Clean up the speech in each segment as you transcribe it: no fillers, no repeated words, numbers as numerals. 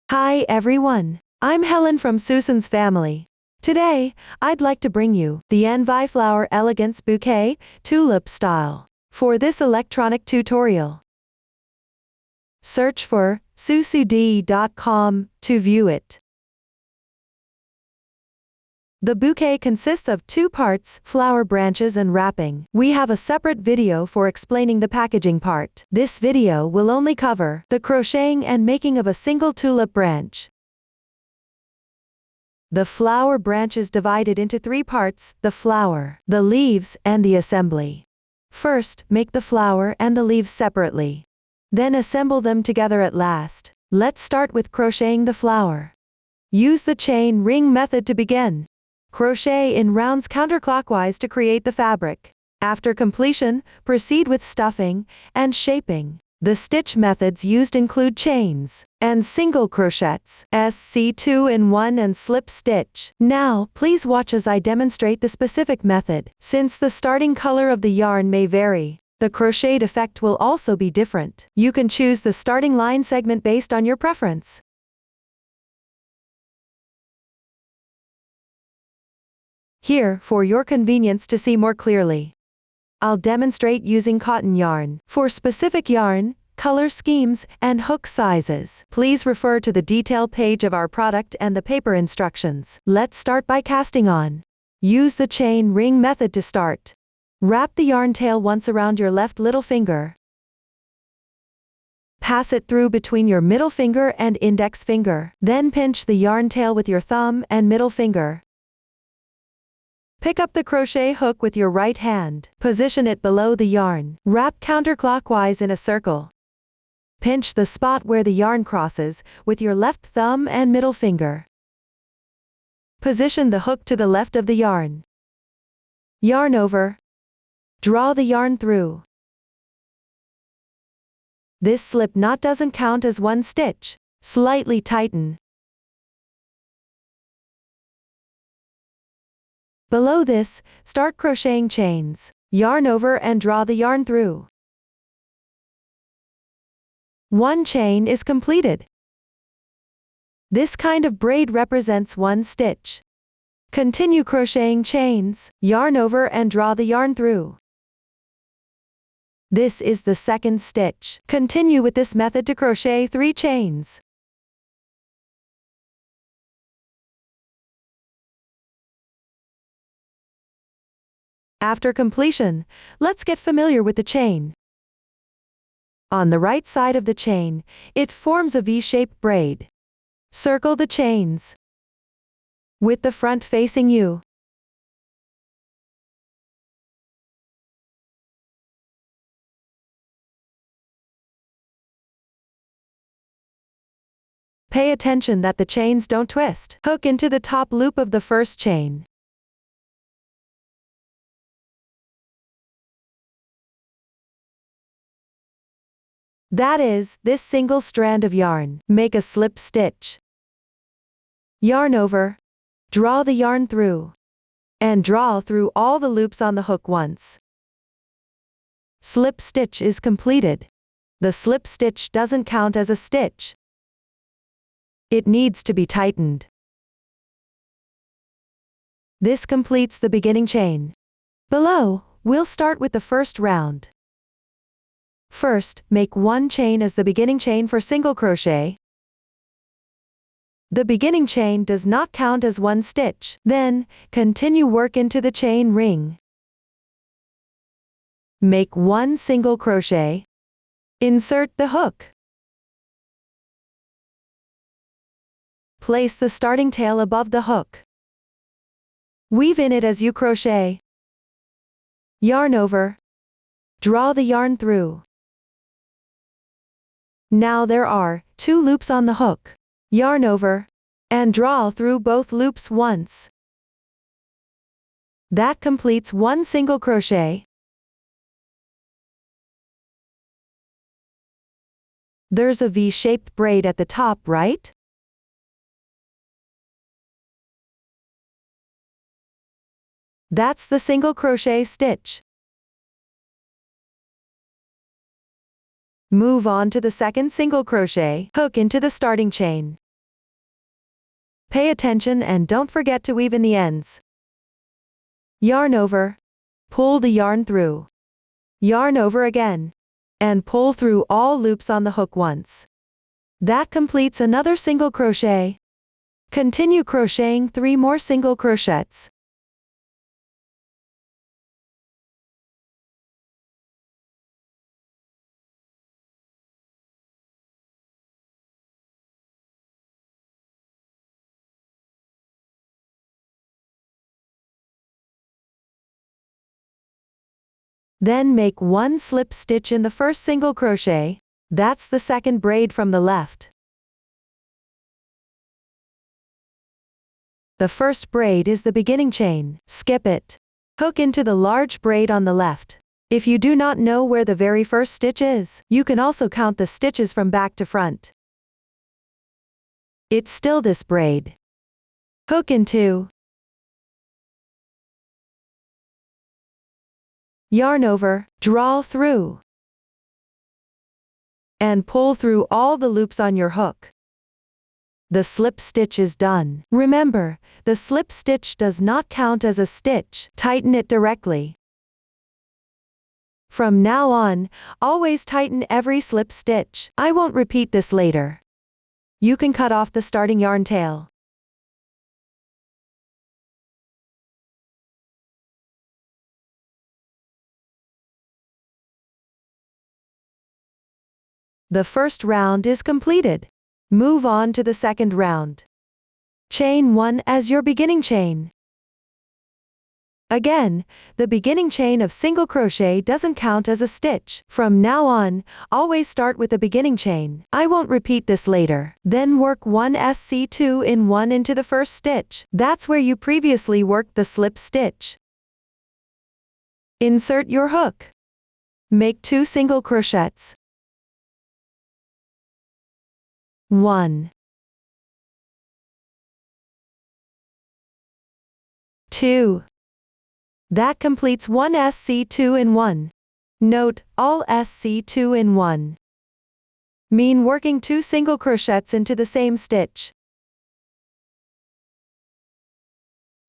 Hi everyone, I'm Helen from Susan's family. Today, I'd like to bring you the EnvyFlower Elegance Bouquet Tulip Style. For this electronic tutorial, search for susud.com to view it. The bouquet consists of two parts, flower branches and wrapping. We have a separate video for explaining the packaging part. This video will only cover the crocheting and making of a single tulip branch. The flower branch is divided into three parts, the flower, the leaves, and the assembly. First, make the flower and the leaves separately. Then assemble them together at last. Let's start with crocheting the flower. Use the chain ring method to begin. Crochet in rounds counterclockwise to create the fabric. After completion, proceed with stuffing and shaping. The stitch methods used include chains and single crochets, SC2-in-1 and slip stitch. Now, please watch as I demonstrate the specific method. Since the starting color of the yarn may vary, the crocheted effect will also be different. You can choose the starting line segment based on your preference. Here, for your convenience to see more clearly, I'll demonstrate using cotton yarn. For specific yarn, color schemes, and hook sizes, please refer to the detail page of our product and the paper instructions. Let's start by casting on. Use the chain ring method to start. Wrap the yarn tail once around your left little finger. Pass it through between your middle finger and index finger. Then pinch the yarn tail with your thumb and middle finger. Pick up the crochet hook with your right hand. Position it below the yarn. Wrap counterclockwise in a circle. Pinch the spot where the yarn crosses with your left thumb and middle finger. Position the hook to the left of the yarn. Yarn over. Draw the yarn through. This slip knot doesn't count as one stitch. Slightly tighten. Below this, start crocheting chains. Yarn over and draw the yarn through. One chain is completed. This kind of braid represents one stitch. Continue crocheting chains. Yarn over and draw the yarn through. This is the second stitch. Continue with this method to crochet 3 chains. After completion, let's get familiar with the chain. On the right side of the chain, it forms a V-shaped braid. Circle the chains with the front facing you. Pay attention that the chains don't twist. Hook into the top loop of the first chain. That is, this single strand of yarn. Make a slip stitch. Yarn over. Draw the yarn through. And draw through all the loops on the hook once. Slip stitch is completed. The slip stitch doesn't count as a stitch. It needs to be tightened. This completes the beginning chain. Below, we'll start with the first round. First, make one chain as the beginning chain for single crochet. The beginning chain does not count as one stitch. Then, continue work into the chain ring. Make one single crochet. Insert the hook. Place the starting tail above the hook. Weave in it as you crochet. Yarn over. Draw the yarn through. Now there are 2 loops on the hook. Yarn over, and draw through both loops once. That completes one single crochet. There's a V-shaped braid at the top, right? That's the single crochet stitch. Move on to the second single crochet, hook into the starting chain. Pay attention and don't forget to weave in the ends. Yarn over. Pull the yarn through. Yarn over again. And pull through all loops on the hook once. That completes another single crochet. Continue crocheting 3 more single crochets. Then make 1 slip stitch in the first single crochet. That's the second braid from the left. The first braid is the beginning chain. Skip it. Hook into the large braid on the left. If you do not know where the very first stitch is, you can also count the stitches from back to front. It's still this braid. Hook into. Yarn over, draw through. And pull through all the loops on your hook. The slip stitch is done. Remember, the slip stitch does not count as a stitch. Tighten it directly. From now on, always tighten every slip stitch. I won't repeat this later. You can cut off the starting yarn tail. The first round is completed. Move on to the second round. Chain 1 as your beginning chain. Again, the beginning chain of single crochet doesn't count as a stitch. From now on, always start with the beginning chain. I won't repeat this later. Then work 1 SC2 in 1 into the first stitch. That's where you previously worked the slip stitch. Insert your hook. Make 2 single crochets. 1, 2. That completes 1 SC2 in 1. Note, all SC2 in 1 mean working 2 single crochets into the same stitch.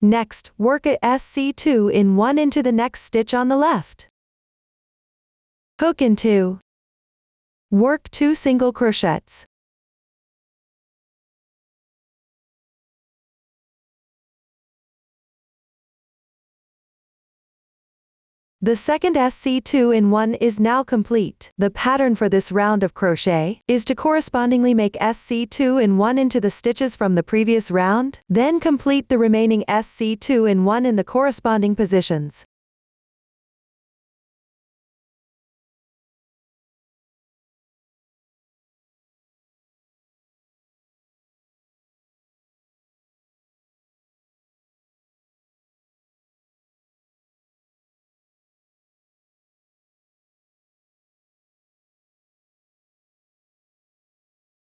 Next, work a SC2 in 1 into the next stitch on the left. Hook into. Work 2 single crochets. The second SC2 in 1 is now complete. The pattern for this round of crochet is to correspondingly make SC2 in 1 into the stitches from the previous round, then complete the remaining SC2 in 1 in the corresponding positions.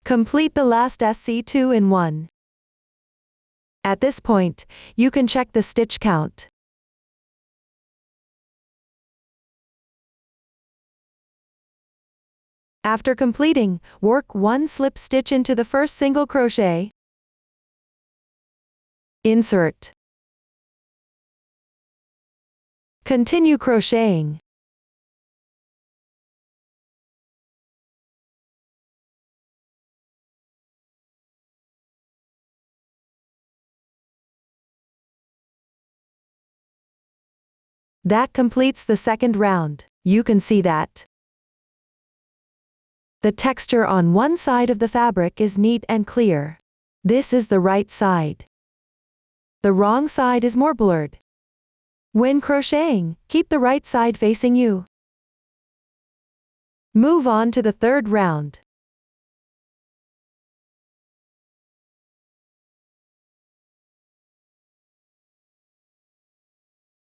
Complete the last SC2 in 1. At this point, you can check the stitch count. After completing, work 1 slip stitch into the first single crochet. Insert. Continue crocheting. That completes the second round. You can see that the texture on one side of the fabric is neat and clear. This is the right side. The wrong side is more blurred. When crocheting, keep the right side facing you. Move on to the third round.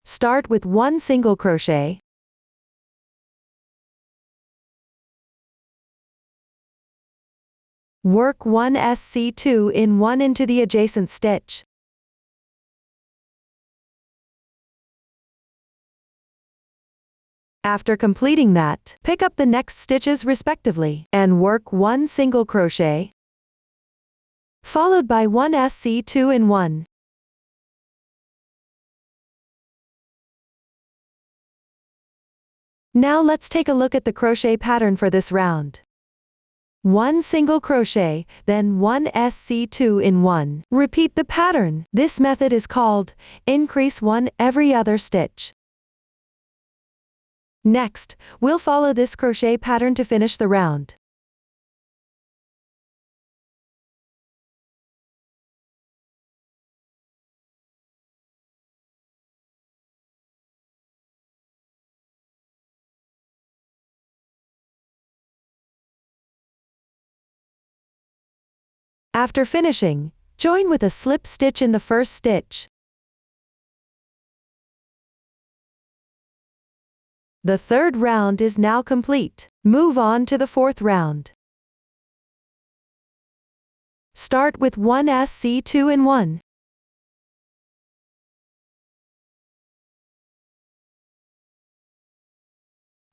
Start with 1 single crochet. Work 1 SC2 in 1 into the adjacent stitch. After completing that, pick up the next stitches respectively, and work 1 single crochet. followed by 1 SC2-in-1. Now let's take a look at the crochet pattern for this round. 1 single crochet, then 1 SC2-in-1. Repeat the pattern. This method is called increase 1 every other stitch. Next, we'll follow this crochet pattern to finish the round. After finishing, join with a slip stitch in the first stitch. The third round is now complete. Move on to the fourth round. Start with 1 SC2-in-1.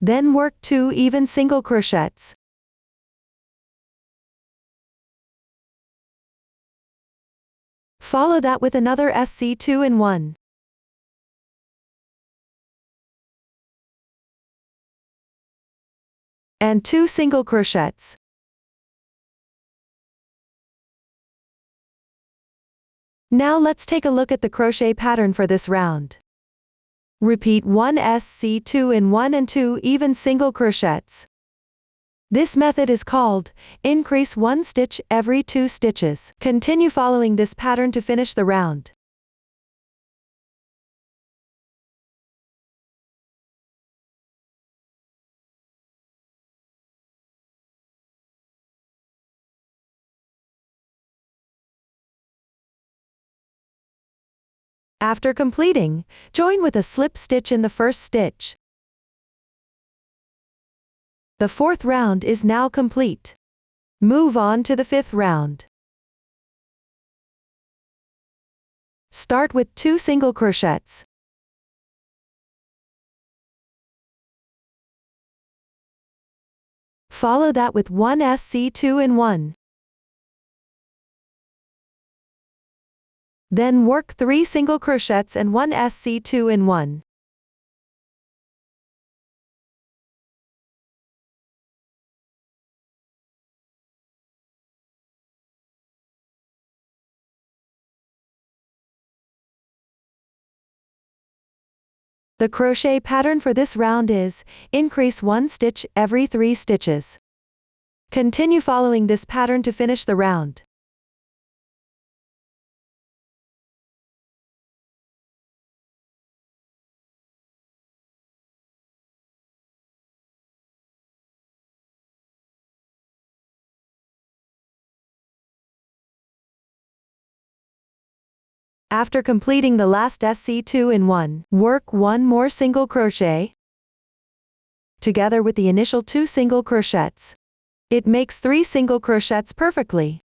Then work 2 even single crochets. Follow that with another SC2-in-1. And 2 single crochets. Now let's take a look at the crochet pattern for this round. Repeat 1 SC2-in-1 and 2 even single crochets. This method is called increase 1 stitch every 2 stitches. Continue following this pattern to finish the round. After completing, join with a slip stitch in the first stitch. The fourth round is now complete. Move on to the fifth round. Start with 2 single crochets. Follow that with 1 SC2-in-1. Then work 3 single crochets and 1 SC2-in-1. The crochet pattern for this round is increase 1 stitch every 3 stitches. Continue following this pattern to finish the round. After completing the last SC2-in-1, work 1 more single crochet together with the initial 2 single crochets. It makes 3 single crochets perfectly.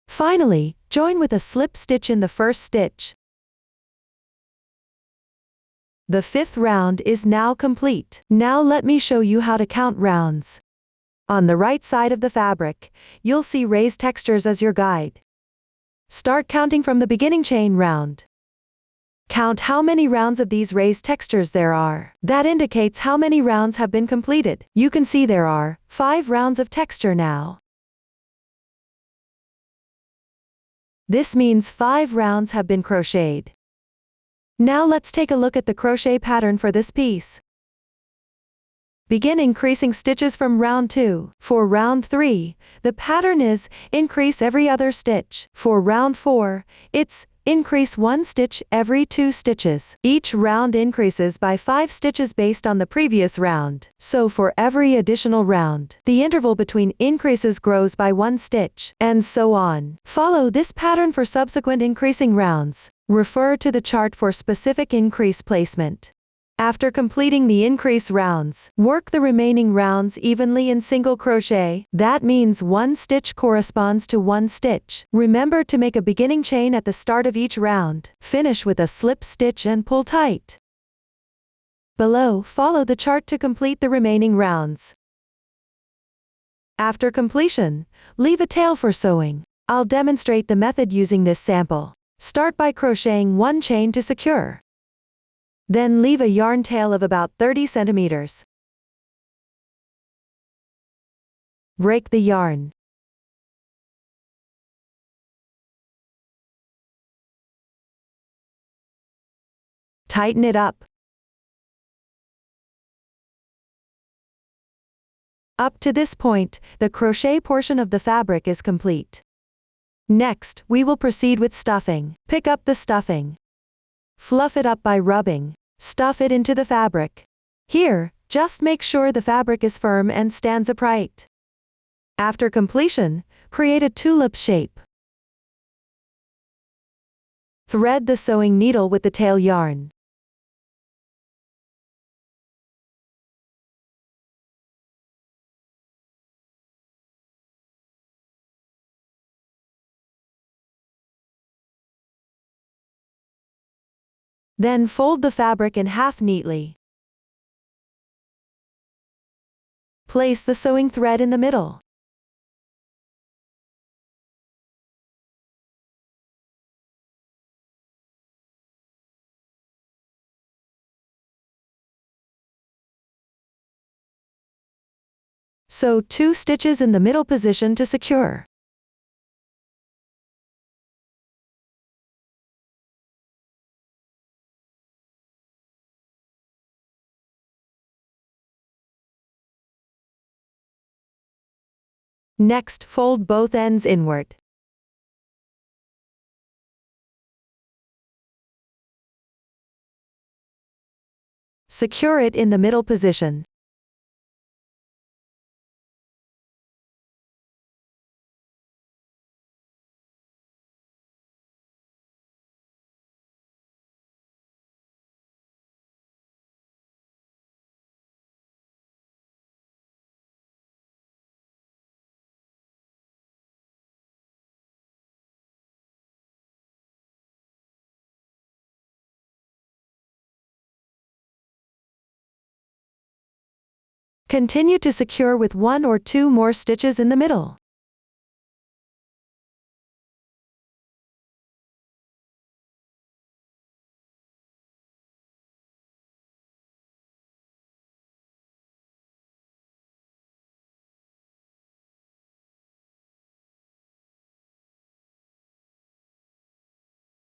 Finally, join with a slip stitch in the first stitch. The fifth round is now complete. Now let me show you how to count rounds. On the right side of the fabric, you'll see raised textures as your guide. Start counting from the beginning chain round. Count how many rounds of these raised textures there are. That indicates how many rounds have been completed. You can see there are 5 rounds of texture now. This means 5 rounds have been crocheted. Now let's take a look at the crochet pattern for this piece. Begin increasing stitches from round 2. For round 3, the pattern is increase every other stitch. For round 4, it's increase 1 stitch every 2 stitches. Each round increases by 5 stitches based on the previous round. So for every additional round, the interval between increases grows by 1 stitch, and so on. Follow this pattern for subsequent increasing rounds. Refer to the chart for specific increase placement. After completing the increase rounds, work the remaining rounds evenly in single crochet. That means 1 stitch corresponds to 1 stitch. Remember to make a beginning chain at the start of each round. Finish with a slip stitch and pull tight. Below, follow the chart to complete the remaining rounds. After completion, leave a tail for sewing. I'll demonstrate the method using this sample. Start by crocheting one chain to secure. Then leave a yarn tail of about 30 centimeters. Break the yarn. Tighten it up. Up to this point, the crochet portion of the fabric is complete. Next, we will proceed with stuffing. Pick up the stuffing. Fluff it up by rubbing. Stuff it into the fabric. Here, just make sure the fabric is firm and stands upright. After completion, create a tulip shape. Thread the sewing needle with the tail yarn. Then fold the fabric in half neatly. Place the sewing thread in the middle. Sew 2 stitches in the middle position to secure. Next, fold both ends inward. Secure it in the middle position. Continue to secure with 1 or 2 more stitches in the middle.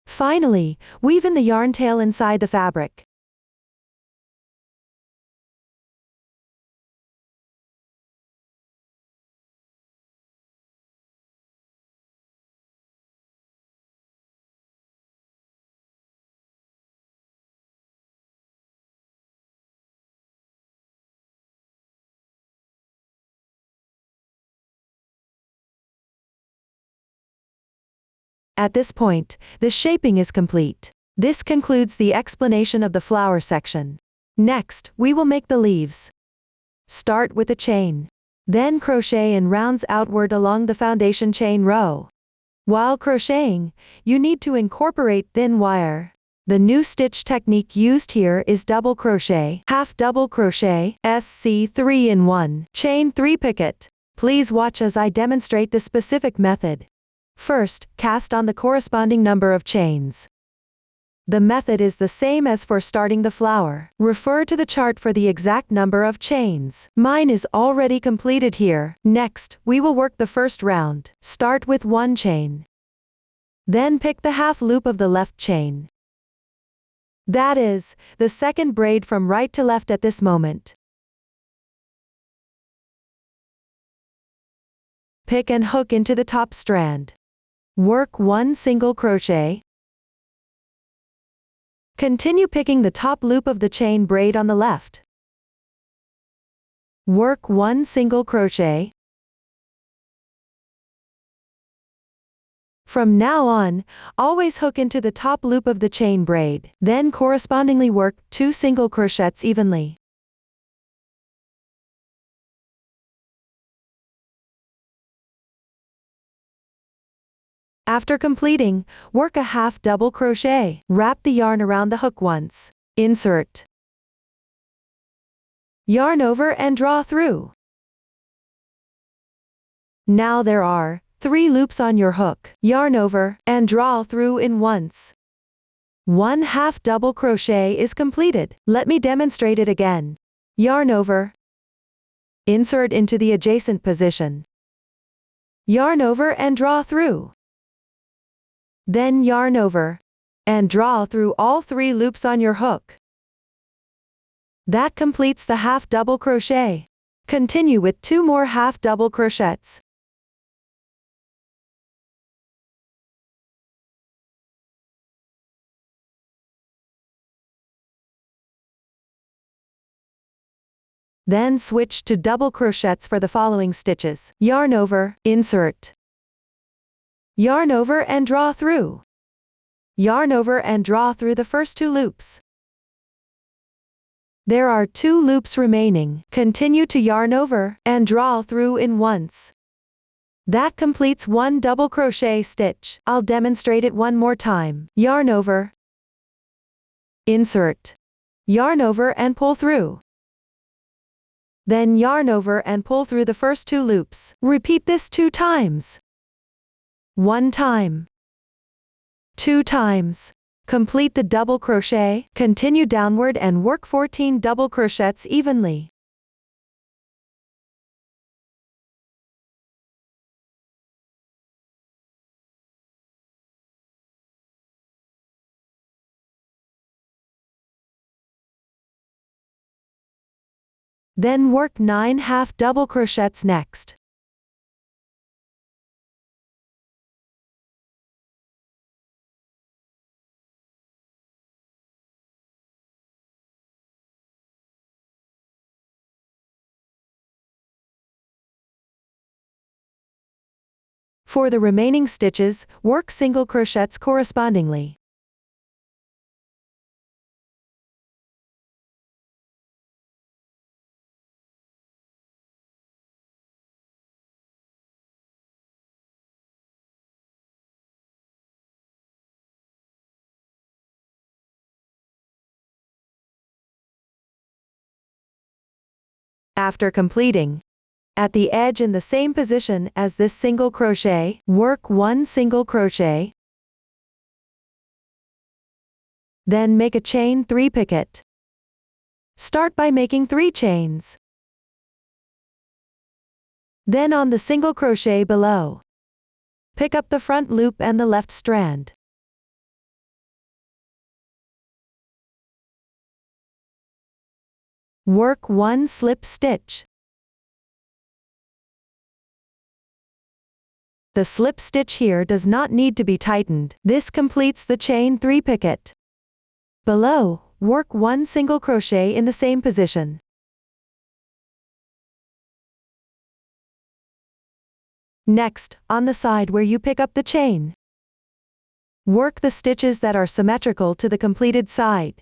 Finally, weave in the yarn tail inside the fabric. At this point, the shaping is complete. This concludes the explanation of the flower section. Next, we will make the leaves. Start with a chain. Then crochet in rounds outward along the foundation chain row. While crocheting, you need to incorporate thin wire. The new stitch technique used here is double crochet, half double crochet, SC 3-in-1, chain 3 picket. Please watch as I demonstrate the specific method. First, cast on the corresponding number of chains. The method is the same as for starting the flower. Refer to the chart for the exact number of chains. Mine is already completed here. Next, we will work the first round. Start with 1 chain. Then pick the half loop of the left chain. That is, the second braid from right to left at this moment. Pick and hook into the top strand. Work 1 single crochet. Continue picking the top loop of the chain braid on the left. Work 1 single crochet. From now on, always hook into the top loop of the chain braid, then correspondingly work 2 single crochets evenly. After completing, work a half double crochet. Wrap the yarn around the hook once. Insert. Yarn over and draw through. Now there are 3 loops on your hook. Yarn over and draw through in once. 1/2 double crochet is completed. Let me demonstrate it again. Yarn over. Insert into the adjacent position. Yarn over and draw through. Then yarn over and draw through all 3 loops on your hook. That completes the half double crochet. Continue with 2 more half double crochets. Then switch to double crochets for the following stitches. Yarn over, insert. Yarn over and draw through. Yarn over and draw through the first 2 loops. There are 2 loops remaining. Continue to yarn over and draw through in once. That completes 1 double crochet stitch. I'll demonstrate it one more time. Yarn over. Insert. Yarn over and pull through. Then yarn over and pull through the first 2 loops. Repeat this 2 times. 1 time. 2 times. Complete the double crochet, continue downward and work 14 double crochets evenly. Then work 9 half double crochets next. For the remaining stitches, work single crochets correspondingly. After completing, at the edge in the same position as this single crochet, work 1 single crochet. Then make a chain 3 picket. Start by making 3 chains. Then on the single crochet below, pick up the front loop and the left strand. Work 1 slip stitch. The slip stitch here does not need to be tightened. This completes the chain 3 picket. Below, work 1 single crochet in the same position. Next, on the side where you pick up the chain, work the stitches that are symmetrical to the completed side.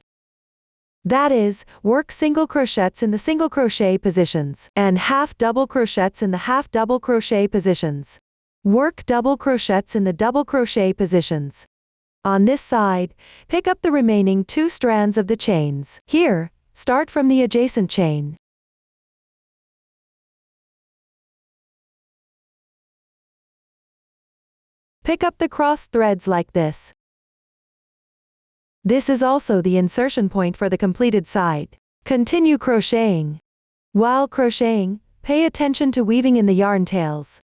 That is, work single crochets in the single crochet positions, and half double crochets in the half double crochet positions. Work double crochets in the double crochet positions. On this side, pick up the remaining 2 strands of the chains. Here, start from the adjacent chain. Pick up the cross threads like this. This is also the insertion point for the completed side. Continue crocheting. While crocheting, pay attention to weaving in the yarn tails.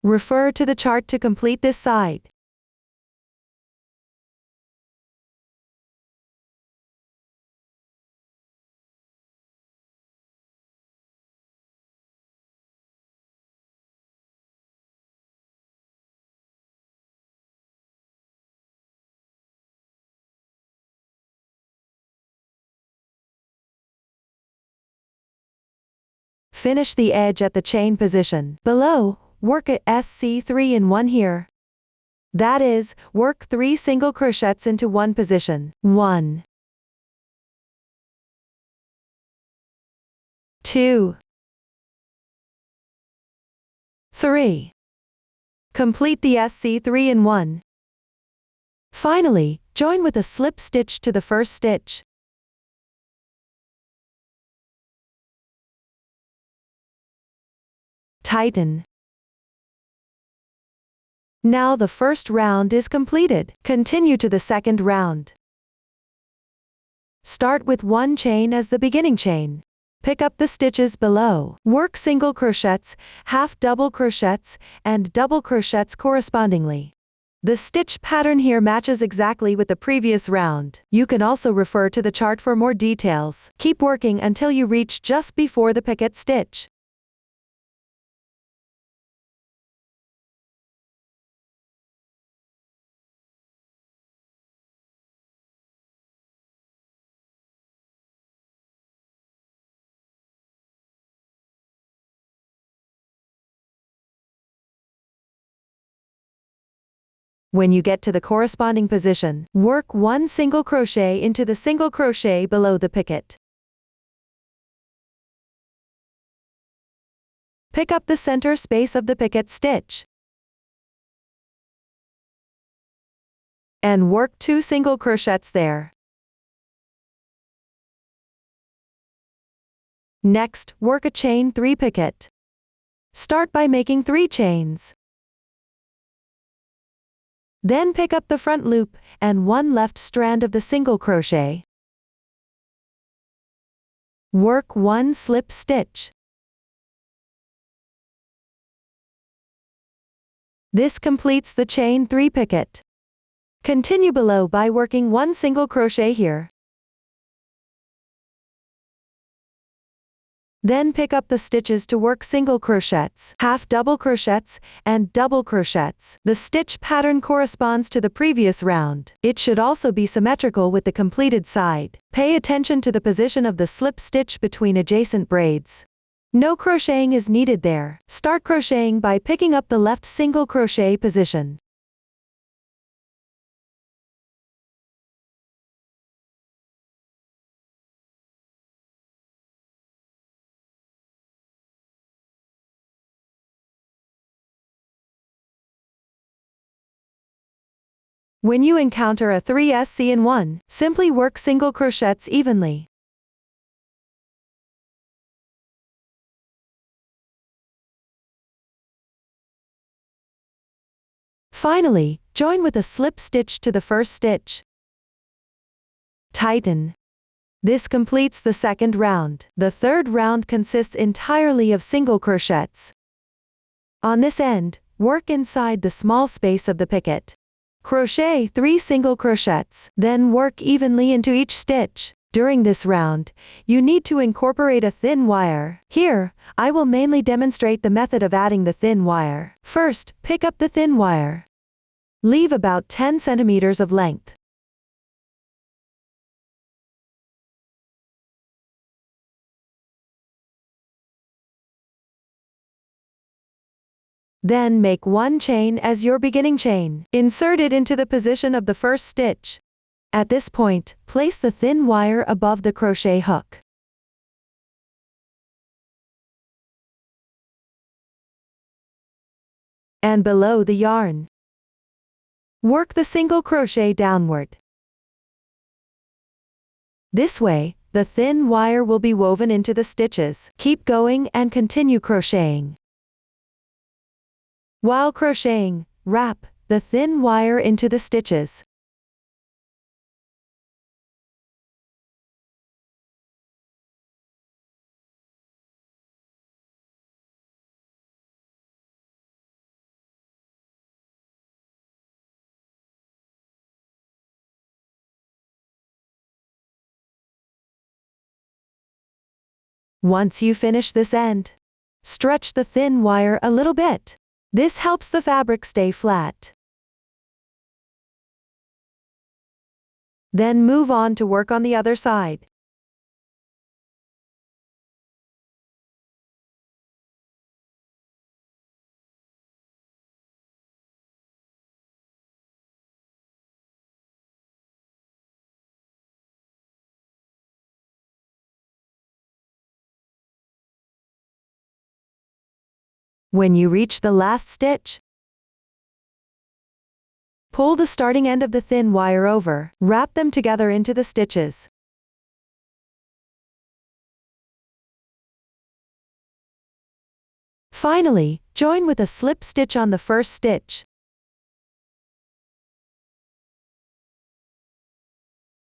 Refer to the chart to complete this side. Finish the edge at the chain position. Below, work a SC3 in 1 here. That is, work 3 single crochets into 1 position. 1, 2, 3. Complete the SC3 in 1. Finally, join with a slip stitch to the first stitch. Tighten. Now the first round is completed. Continue to the second round. Start with one chain as the beginning chain. Pick up the stitches below. Work single crochets, half double crochets, and double crochets correspondingly. The stitch pattern here matches exactly with the previous round. You can also refer to the chart for more details. Keep working until you reach just before the picket stitch. When you get to the corresponding position, work one single crochet into the single crochet below the picket. Pick up the center space of the picket stitch and work 2 single crochets there. Next, work a chain 3 picket. Start by making 3 chains. Then pick up the front loop and one left strand of the single crochet. Work 1 slip stitch. This completes the chain 3 picket. Continue below by working 1 single crochet here. Then pick up the stitches to work single crochets, half double crochets, and double crochets. The stitch pattern corresponds to the previous round. It should also be symmetrical with the completed side. Pay attention to the position of the slip stitch between adjacent braids. No crocheting is needed there. Start crocheting by picking up the left single crochet position. When you encounter a 3/1, simply work single crochets evenly. Finally, join with a slip stitch to the first stitch. Tighten. This completes the second round. The third round consists entirely of single crochets. On this end, work inside the small space of the picket. Crochet 3 single crochets, then work evenly into each stitch. During this round, you need to incorporate a thin wire. Here, I will mainly demonstrate the method of adding the thin wire. First, pick up the thin wire. Leave about 10 centimeters of length. Then make 1 chain as your beginning chain. Insert it into the position of the first stitch. At this point, place the thin wire above the crochet hook. And below the yarn. Work the single crochet downward. This way, the thin wire will be woven into the stitches. Keep going and continue crocheting. While crocheting, wrap the thin wire into the stitches. Once you finish this end, stretch the thin wire a little bit. This helps the fabric stay flat. Then move on to work on the other side. When you reach the last stitch, pull the starting end of the thin wire over, wrap them together into the stitches. Finally, join with a slip stitch on the first stitch.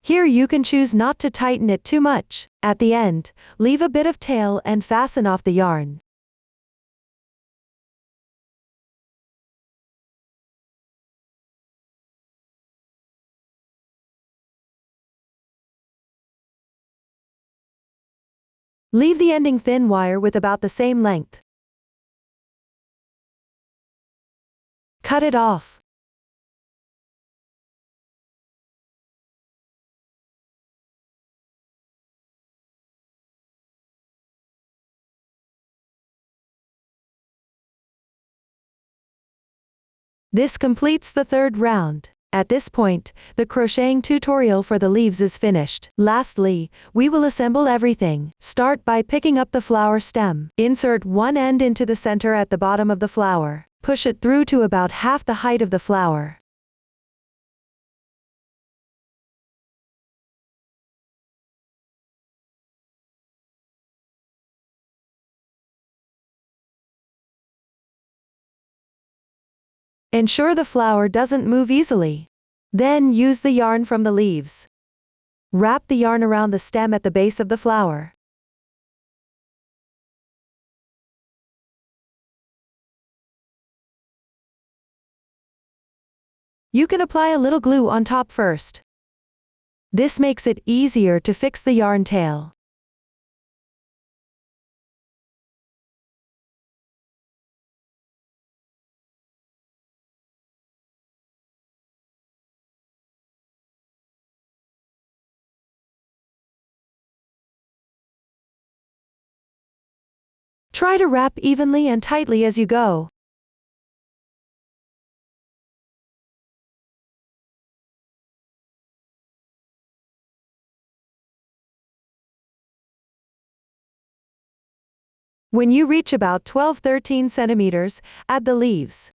Here you can choose not to tighten it too much. At the end, leave a bit of tail and fasten off the yarn. Leave the ending thin wire with about the same length. Cut it off. This completes the third round. At this point, the crocheting tutorial for the leaves is finished. Lastly, we will assemble everything. Start by picking up the flower stem. Insert one end into the center at the bottom of the flower. Push it through to about half the height of the flower. Ensure the flower doesn't move easily. Then use the yarn from the leaves. Wrap the yarn around the stem at the base of the flower. You can apply a little glue on top first. This makes it easier to fix the yarn tail. Try to wrap evenly and tightly as you go. When you reach about 12-13 centimeters, add the leaves.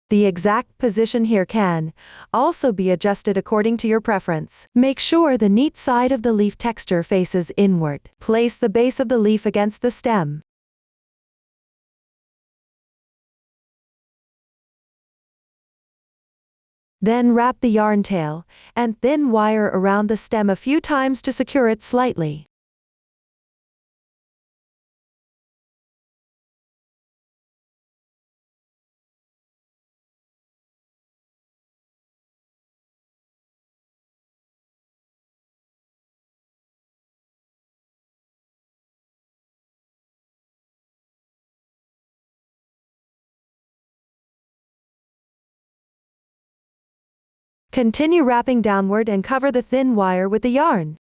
The exact position here can also be adjusted according to your preference. Make sure the neat side of the leaf texture faces inward. Place the base of the leaf against the stem. Then wrap the yarn tail and thin wire around the stem a few times to secure it slightly. Continue wrapping downward and cover the thin wire with the yarn.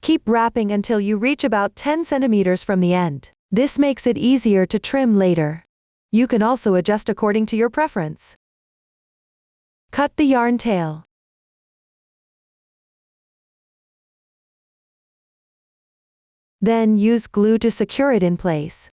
Keep wrapping until you reach about 10 centimeters from the end. This makes it easier to trim later. You can also adjust according to your preference. Cut the yarn tail. Then use glue to secure it in place.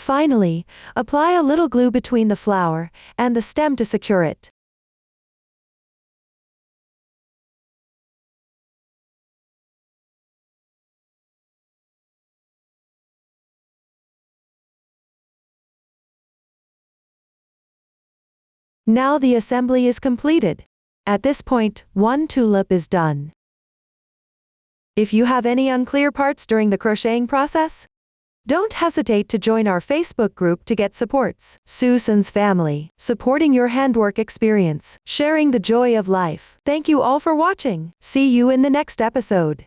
Finally, apply a little glue between the flower and the stem to secure it. Now the assembly is completed. At this point, one tulip is done. If you have any unclear parts during the crocheting process, Don't hesitate to join our Facebook group to get supports. Susan's family, supporting your handwork experience, sharing the joy of life. Thank you all for watching. See you in the next episode.